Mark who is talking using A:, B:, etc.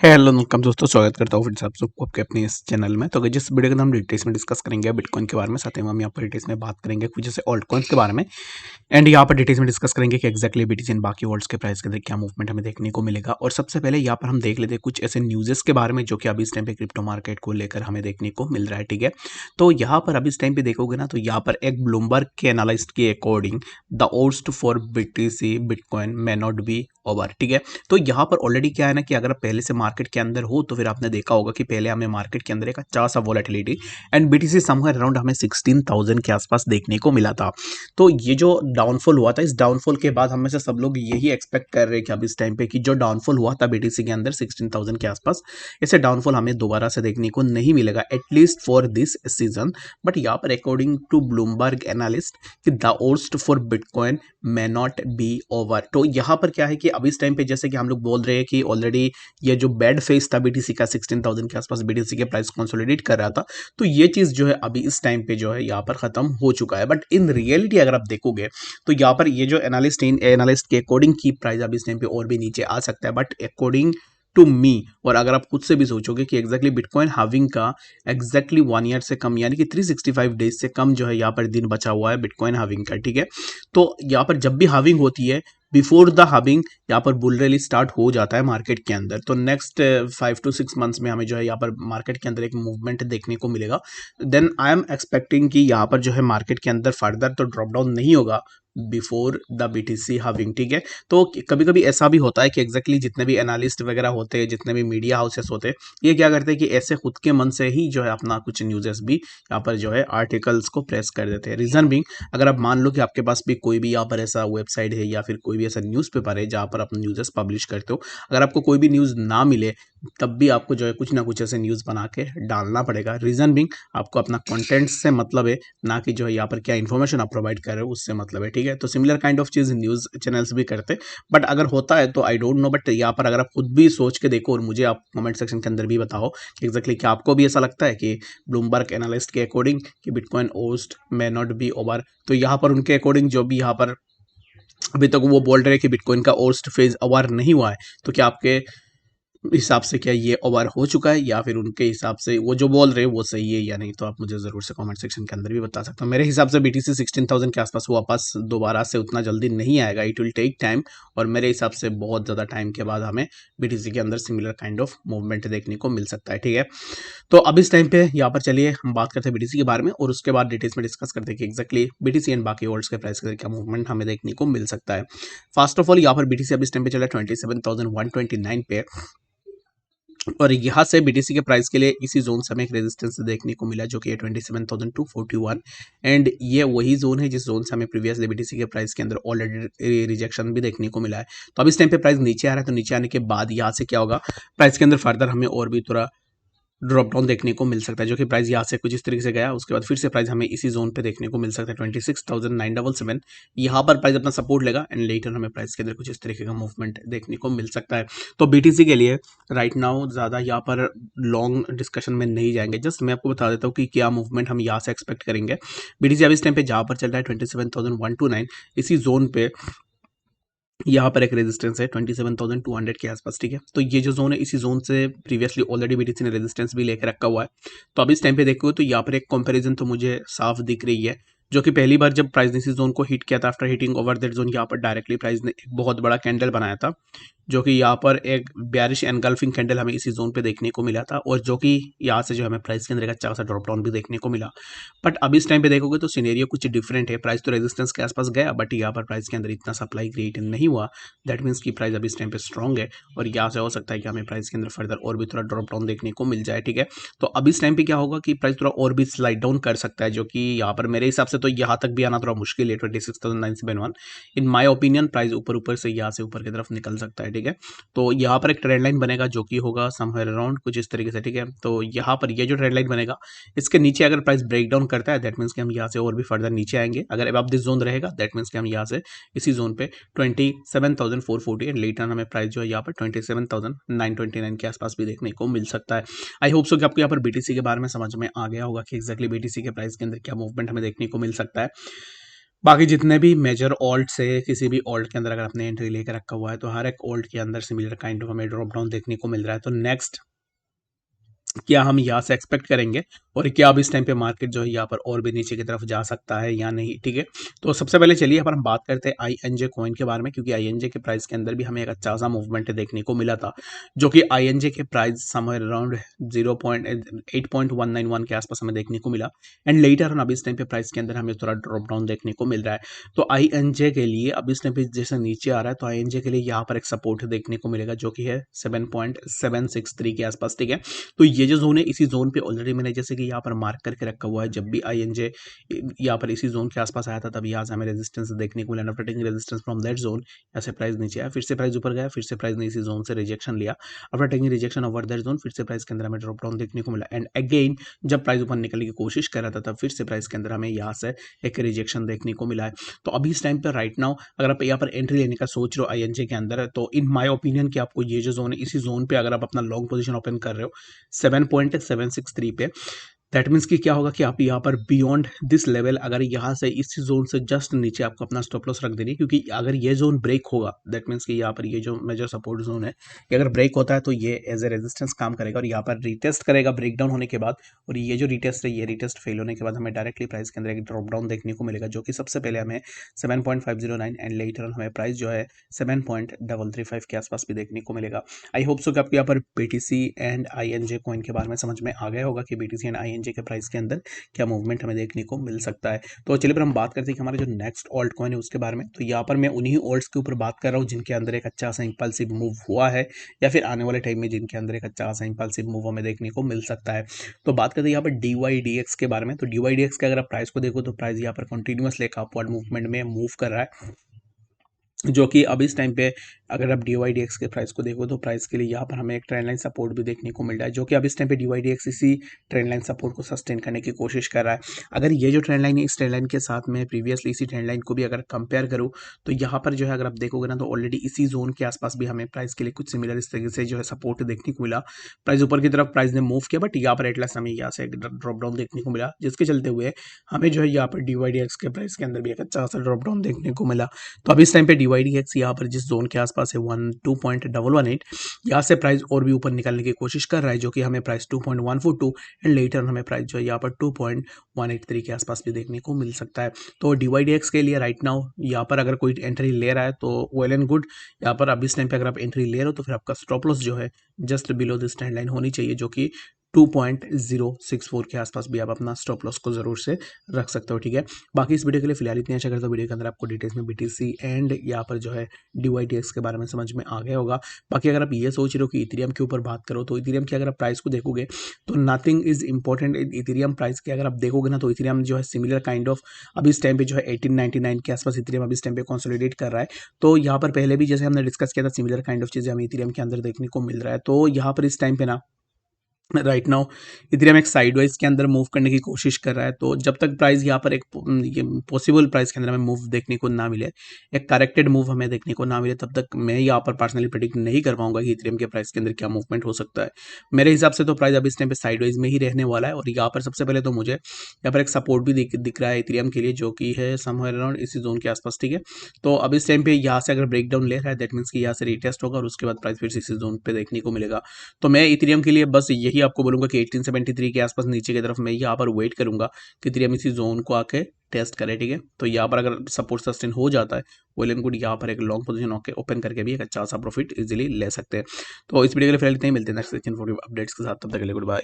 A: Hello welcome दोस्तों, स्वागत करता हूँ फिर से आप सबको आपके अपने इस चैनल में। तो अगर जिस वीडियो का हम डिटेल्स में डिस्कस करेंगे बिटकॉइन के बारे में, साथ ही हम यहाँ पर डिटेल्स में बात करेंगे कुछ जैसे ऑल्ट कॉइन्स के बारे में। एंड यहाँ पर डिटेल्स में डिस्कस करेंगे कि एक्जैक्टली बीटीसी एंड बाकी वर्ल्ड्स के प्राइस के अंदर क्या मूवमेंट हमें देखने को मिलेगा। और सबसे पहले यहाँ पर हम देख लेते हैं कुछ ऐसे न्यूज़ेस के बारे में जो कि अभी इस टाइम पे क्रिप्टो मार्केट को लेकर हमें देखने को मिल रहा है। ठीक है, तो यहाँ पर अभी इस टाइम पे देखोगे ना, तो यहाँ पर एक ब्लूमबर्ग के एनालिस्ट के according the worst for BTC bitcoin may not be over. ठीक है, तो यहाँ पर ऑलरेडी क्या है ना कि अगर आप पहले से मार्केट के अंदर हो तो फिर आपने देखा होगा कि पहले हमें मार्केट के अंदर एक अच्छा सा volatility and BTC somewhere around हमें 16,000 के आसपास देखने को मिला था। तो ये जो डाउनफॉल हुआ था, इस डाउनफॉल के बाद हम में से सब लोग यही एक्सपेक्ट कर रहे हैं कि अब इस टाइम पे कि जो डाउनफॉल हुआ था बीटीसी के अंदर 16,000 के आसपास, ऐसे डाउनफॉल हमें दोबारा से देखने को नहीं मिलेगा at least for this season. But यहाँ पर अकॉर्डिंग टू ब्लूमबर्ग एनालिस्ट कि the worst for bitcoin may not be over. तो यहाँ पर क्या है कि अब इस टाइम पे जैसे कि हम लोग बोल रहे हैं कि ऑलरेडी ये जो बैड फेस था बीटीसी का 16,000 के आसपास बीटीसी के प्राइस कंसोलिडेट कर रहा था, तो ये चीज जो है अभी इस टाइम पे जो है यहाँ पर खत्म हो चुका है। बट इन रियलिटी अगर आप देखोगे तो यहाँ पर ये जो एनालिस्ट के अकॉर्डिंग की प्राइस अभी इस टाइम पे और भी नीचे आ सकता है। बट अकॉर्डिंग टू मी, और अगर आप खुद से भी सोचोगे कि एग्जैक्टली बिटकॉइन हाविंग का एग्जैक्टली 1 ईयर से कम यानी कि 365 डेज से कम जो है यहाँ पर दिन बचा हुआ है बिटकॉइन हाविंग का। ठीक है, तो यहाँ पर जब भी हाविंग होती है, बिफोर द हाविंग यहाँ पर बुल रैली स्टार्ट हो जाता है मार्केट के अंदर। तो नेक्स्ट 5 to 6 मंथ्स में हमें जो है यहाँ पर मार्केट के अंदर एक मूवमेंट देखने को मिलेगा। देन आई एम एक्सपेक्टिंग कि यहाँ पर जो है मार्केट के अंदर फर्दर तो ड्रॉप डाउन नहीं होगा बिफोर द बीटीसी हाविंग। ठीक है, तो कभी कभी ऐसा भी होता है कि एग्जैक्टली जितने भी एनालिस्ट वगैरह होते हैं, जितने भी मीडिया हाउसेस होते हैं, ये क्या करते हैं कि ऐसे खुद के मन से ही जो है अपना कुछ न्यूज़ेस भी यहाँ पर जो है आर्टिकल्स को प्रेस कर देते हैं। रीजन भी, अगर आप मान लो कि आपके पास भी कोई भी यहाँ पर ऐसा वेबसाइट है या फिर कोई भी ऐसा न्यूज़पेपर है जहाँ पर आप न्यूज़ेस पब्लिश करते हो, अगर आपको कोई भी न्यूज़ ना मिले तब भी आपको जो है कुछ ना कुछ ऐसे न्यूज़ बना के डालना पड़ेगा। रीज़न भी, आपको अपना कंटेंट से मतलब है, ना कि जो है यहाँ पर क्या इन्फॉर्मेशन आप प्रोवाइड कर रहे हो उससे मतलब है। ठीक है, तो similar kind of cheese news channels भी करते हैं। बट अगर होता है तो आई डोंट नो, बट यहाँ पर अगर आप खुद भी सोच के देखो और मुझे आप कमेंट सेक्शन के अंदर भी बताओ कि एग्जैक्टली क्या आपको भी ऐसा लगता है कि ब्लूमबर्ग एनालिस्ट के अकॉर्डिंग कि bitcoin worst may not be over. तो यहाँ पर उनके अकॉर्डिंग जो भी यहाँ पर अभी तक वो बोल रहे हैं कि बिटकॉइन का ओस्ट फेज ओवर नहीं हुआ है, तो क्या आपके हिसाब से क्या ये ओवर हो चुका है या फिर उनके हिसाब से वो जो बोल रहे हैं वो सही है या नहीं? तो आप मुझे ज़रूर से कमेंट सेक्शन के अंदर भी बता सकते हो। मेरे हिसाब से बीटीसी 16,000 के आसपास वापस दोबारा से उतना जल्दी नहीं आएगा, इट विल टेक टाइम। और मेरे हिसाब से बहुत ज़्यादा टाइम के बाद हमें बीटीसी के अंदर सिमिलर काइंड ऑफ मूवमेंट देखने को मिल सकता है। ठीक है, तो अब इस टाइम पे यहाँ पर चलिए हम बात करते हैं बीटीसी के बारे में और उसके बाद डिटेल्स में डिस्कस करते हैं कि एक्जैक्टली बीटीसी एंड बाकी वर्ल्ड्स के प्राइस के क्या मूवमेंट हमें देखने को मिल सकता है। फर्स्ट ऑफ ऑल यहाँ पर बीटीसी अब इस टाइम पे चला है 27,129 पे, और यहाँ से बीटीसी के प्राइस के लिए इसी जोन से हमें एक रेजिस्टेंस देखने को मिला जो कि 27,241। एंड ये वही जोन है जिस जोन से हमें प्रीवियसली बीटीसी के प्राइस के अंदर ऑलरेडी रिजेक्शन भी देखने को मिला है। तो अब इस टाइम पे प्राइस नीचे आ रहा है, तो नीचे आने के बाद यहाँ से क्या होगा, प्राइस के अंदर फर्दर हमें और भी थोड़ा ड्रॉप डाउन देखने को मिल सकता है, जो कि प्राइस यहाँ से कुछ इस तरीके से गया, उसके बाद फिर से प्राइस हमें इसी जोन पे देखने को मिल सकता है 26,977। यहाँ पर प्राइस अपना सपोर्ट लेगा एंड लेटर हमें प्राइस के अंदर कुछ इस तरीके का मूवमेंट देखने को मिल सकता है। तो बीटीसी के लिए राइट नाउ ज़्यादा यहाँ पर लॉन्ग डिस्कशन में नहीं जाएंगे, जस्ट मैं आपको बता देता हूँ कि क्या मूवमेंट हम यहाँ से एक्सपेक्ट करेंगे। बीटीसी अब इस टाइम पे जहाँ पर चल रहा है 27,129, इसी जोन पे यहाँ पर एक रेजिस्टेंस है 27,200 के आसपास। ठीक है, तो ये जो जोन है इसी जोन से प्रीवियसली ऑलरेडी बीटीसी ने रेजिस्टेंस भी लेकर रखा हुआ है। तो अब इस टाइम पे देखो तो यहाँ पर एक कंपैरिजन तो मुझे साफ दिख रही है, जो कि पहली बार जब प्राइस ने इसी जोन को हिट किया था, after hitting over that zone यहाँ पर डायरेक्टली प्राइस ने एक बहुत बड़ा कैंडल बनाया था, जो कि यहाँ पर एक बेयरिश एनगल्फिंग कैंडल हमें इसी जोन पे देखने को मिला था, और जो कि यहाँ से जो हमें प्राइस के अंदर एक अच्छा सा ड्रॉप डाउन भी देखने को मिला। बट अब इस टाइम पे देखोगे तो सिनेरियो कुछ डिफरेंट है, प्राइस तो रेजिस्टेंस के आसपास गया बट यहाँ पर प्राइस के अंदर इतना सप्लाई क्रिएट नहीं हुआ। दैट मीन्स की प्राइस अभी इस टाइम पे स्ट्रॉन्ग है, और यहाँ से हो सकता है कि हमें प्राइस के अंदर फर्दर और भी थोड़ा ड्रॉप डाउन देखने को मिल जाए। ठीक है, तो अब इस टाइम पे क्या होगा कि प्राइस थोड़ा और भी स्लाइड डाउन कर सकता है, जो कि यहाँ पर मेरे हिसाब से तो यहाँ तक भी आना थोड़ा मुश्किल है 26,971। इन माई ओपिनियन प्राइस ऊपर ऊपर से यहाँ से ऊपर की तरफ निकल सकता है। ठीक है, तो यहाँ पर एक ट्रेंड लाइन बनेगा जो कि होगा समवेयर अराउंड कुछ इस तरीके से। ठीक है, तो यहाँ पर ये जो ट्रेंड लाइन बनेगा इसके नीचे अगर प्राइस ब्रेक डाउन करता है दैट मीन्स कि हम यहाँ से और भी फर्दर नीचे आएंगे। अगर अब दिस जोन रहेगा दैट मीन्स कि हम यहाँ से इसी जोन पे 27,440 एंड लेटर हमें प्राइस जो है यहाँ पर 27,929 के आसपास भी देखने को मिल सकता है। आई होप सो कि आपको यहाँ पर बीटीसी के बारे में समझ में आ गया होगा कि एक्जैक्टली बीटीसी के प्राइस के अंदर क्या मूवमेंट हमें देखने को मिल सकता है। बाकी जितने भी मेजर ऑल्ट से किसी भी ऑल्ट के अंदर अगर आपने एंट्री लेकर रखा हुआ है तो हर एक ऑल्ट के अंदर सिमिलर काइंड ऑफ हमें ड्रॉप डाउन देखने को मिल रहा है। तो नेक्स्ट क्या हम यहाँ से एक्सपेक्ट करेंगे और क्या अब इस टाइम पे मार्केट जो है यहाँ पर और भी नीचे की तरफ जा सकता है या नहीं, ठीक है। तो सबसे पहले चलिए यहाँ पर हम बात करते हैं आईएनजे कॉइन के बारे में, क्योंकि आईएनजे के प्राइस के अंदर भी हमें एक अच्छा सा मूवमेंट देखने को मिला था, जो कि आईएनजे के प्राइस समवेयर अराउंड 0.8.191 के आसपास हमें देखने को मिला। एंड लेटर ऑन अब इस टाइम पे प्राइस के अंदर हमें थोड़ा ड्रॉप डाउन देखने को मिल रहा है। तो आईएनजे के लिए अब इस टाइम पे जैसे नीचे आ रहा है तो आईएनजे के लिए यहाँ पर एक सपोर्ट देखने को मिलेगा, जो कि है 7.763 के आसपास, ठीक है। तो ये जो जोन है इसी जोन पे ऑलरेडी मैंने जैसे कि यहाँ पर मार्क करके रखा हुआ है। जब भी आईएनजे यहाँ पर इसी जोन के आसपास आया था तब यहाँ से हमें रेजिस्टेंस देखने को मिला, taking resistance from that zone. यहाँ से प्राइस नीचे आया, फिर से प्राइस ऊपर गया, फिर से प्राइस ने इसी जोन से रिजेक्शन लिया। After taking rejection over that zone फिर से प्राइस के अंदर हमें ड्रॉप डाउन देखने को मिला। एंड अगेन जब प्राइस ऊपर निकलने की कोशिश कर रहा था तब फिर से प्राइस के अंदर हमें यहाँ से एक रिजेक्शन देखने को मिला है। तो अभी इस टाइम पर राइट नाउ अगर आप यहाँ पर एंट्री लेने का सोच रहे हो आईएनजे के अंदर, तो इन माय ओपिनियन कि आपको ये जो जोन है इसी जोन पे अगर आप अपना लॉन्ग पोजीशन ओपन कर रहे हो 7.763 पे, दैट मीन्स कि क्या होगा कि आप यहाँ पर बियॉन्ड दिस लेवल अगर यहाँ से इस जोन से जस्ट नीचे आपको अपना स्टॉप लॉस रख देनी है, क्योंकि अगर ये जोन ब्रेक होगा दैट मीन्स कि यहाँ पर ये जो मेजर सपोर्ट जोन है ये अगर ब्रेक होता है तो ये एज ए रेजिस्टेंस काम करेगा और यहाँ पर रिटेस्ट करेगा ब्रेक डाउन होने के बाद। और ये जो रिटेस्ट है ये रिटेस्ट फेल होने के बाद हमें डायरेक्टली प्राइस के अंदर एक ड्रॉप डाउन देखने को मिलेगा, जो कि सबसे पहले हमें 7.509 एंड लेटर ऑन हमें प्राइस जो है 7.335 के आसपास भी देखने को मिलेगा। आई होप सो कि आपको यहाँ पर बीटीसी एंड आईएनजे कॉइन के बारे में समझ में आ गया होगा कि बीटीसी एंड आईएनजे के प्राइस के अंदर क्या मूवमेंट हमें देखने को मिल सकता है। तो चलिए फिर हम बात करते हैं कि हमारे जो नेक्स्ट ऑल्ट कॉइन है उसके बारे में। तो यहाँ पर मैं उन्हीं ऑल्ट्स के ऊपर बात कर रहा हूँ जिनके अंदर एक अच्छा सा इंपल्सिव मूव हुआ है या फिर आने वाले टाइम में जिनके अंदर एक अच्छा सा इंपल्सिव मूव हमें देखने को मिल सकता है। तो बात करते हैं यहाँ पर DYDX के बारे में। तो DYDX के अगर आप प्राइस को देखो तो प्राइस यहाँ पर कंटिन्यूअसली एक अपवर्ड मूवमेंट में मूव कर रहा है, जो कि अब इस टाइम पे अगर आप DYDX के प्राइस को देखो तो प्राइस के लिए यहाँ पर हमें एक ट्रेंड लाइन सपोर्ट भी देखने को मिल रहा है, जो कि अब इस टाइम पे DYDX इसी ट्रेंड लाइन सपोर्ट को सस्टेन करने की कोशिश कर रहा है। अगर ये जो ट्रेंड लाइन है इस ट्रेंड लाइन के साथ में प्रीवियसली इसी ट्रेंड लाइन को भी अगर कंपेयर करूँ तो यहाँ पर जो है अगर आप देखोगे ना तो ऑलरेडी इसी जोन के आसपास भी हमें प्राइस के लिए कुछ सिमिलर इस तरीके से जो है सपोर्ट देखने को मिला। प्राइस ऊपर की तरफ प्राइस ने मूव किया बट यहाँ पर एटलास हमें यहाँ से ड्रॉप डाउन देखने को मिला, जिसके चलते हुए हमें जो है यहाँ पर DYDX के प्राइस के अंदर भी एक अच्छा सा ड्रॉप डाउन देखने को मिला। तो अब इस टाइम पे DYDX यहाँ पर जिस जोन के आसपास है 2.118 यहाँ से प्राइस और भी ऊपर निकालने की कोशिश कर रहा है, जो कि हमें प्राइस 2.142 एंड लेटर हमें प्राइस जो है यहाँ पर 2.183 के आसपास भी देखने को मिल सकता है। तो DYDX के लिए राइट नाउ यहाँ पर अगर कोई एंट्री ले रहा है तो वेल एंड गुड। यहाँ पर अब इस टाइम पे अगर आप एंट्री ले रहे हो तो फिर आपका स्टॉप लॉस जो है just below this trend line होनी चाहिए, जो कि 2.064 के आसपास भी आप अपना स्टॉप लॉस को जरूर से रख सकते हो, ठीक है। बाकी इस वीडियो के लिए फिलहाल इतनी आशा करता हूँ वीडियो के अंदर आपको डिटेल्स में BTC एंड यहाँ पर जो है DYDX के बारे में समझ में आ गया होगा। बाकी अगर आप ये सोच रहे हो कि इथेरियम के ऊपर बात करो तो इथेरियम की अगर आप प्राइस को देखोगे तो nothing is important Ethereum price के अगर आप देखोगे ना तो इथेरियम जो है सिमिलर काइंड ऑफ अभी इस टाइम पे जो है 1899 के आसपास इथेरियम अभी इस टाइम पे कंसोलिडेट कर रहा है। तो यहाँ पर पहले भी जैसे हमने डिस्कस किया था सिमिलर काइंड ऑफ चीज़ें हमें इथेरियम के अंदर देखने को मिल रहा है। तो यहाँ पर इस टाइम पे ना राइट नाउ इथेरियम एक साइडवाइज के अंदर मूव करने की कोशिश कर रहा है। तो जब तक प्राइस यहाँ पर एक ये पॉसिबल प्राइस के अंदर हमें मूव देखने को ना मिले, एक करेक्टेड मूव हमें देखने को ना मिले, तब तक मैं यहाँ पर पर्सनली प्रेडिक्ट नहीं कर पाऊंगा कि इथेरियम के प्राइस के अंदर क्या मूवमेंट हो सकता है। मेरे हिसाब से तो प्राइस अब इस टाइम पे साइडवाइज में ही रहने वाला है और यहाँ पर सबसे पहले तो मुझे यहाँ पर एक सपोर्ट भी दिख रहा है इथेरियम के लिए, जो कि है समवेयर अराउंड इसी जोन के आसपास, ठीक है। तो अब इस टाइम पे यहाँ से अगर ब्रेक डाउन ले रहा है दैट मीन्स कि यहाँ से रिटेस्ट होगा और उसके बाद प्राइस फिर इसी जोन पे देखने को मिलेगा। तो मैं इथेरियम के लिए बस यही आपको बोलूंगा कि 1873 के आसपास नीचे की तरफ मैं यहाँ पर वेट करूंगा कि इथेरियम इसी जोन को आके टेस्ट करे, ठीक है। तो यहाँ पर अगर सपोर्ट सस्टेन हो जाता है वेल एंड गुड, यहाँ पर एक लॉन्ग पोजीशन ओपन करके भी एक अच्छा सा प्रॉफिट इजीली ले सकते हैं। तो इस वीडियो के लिए फिलहाल इतना ही, मिलते हैं नेक्स्ट सेशन अपडेट्स के साथ, तब तक के लिए गुड बाय।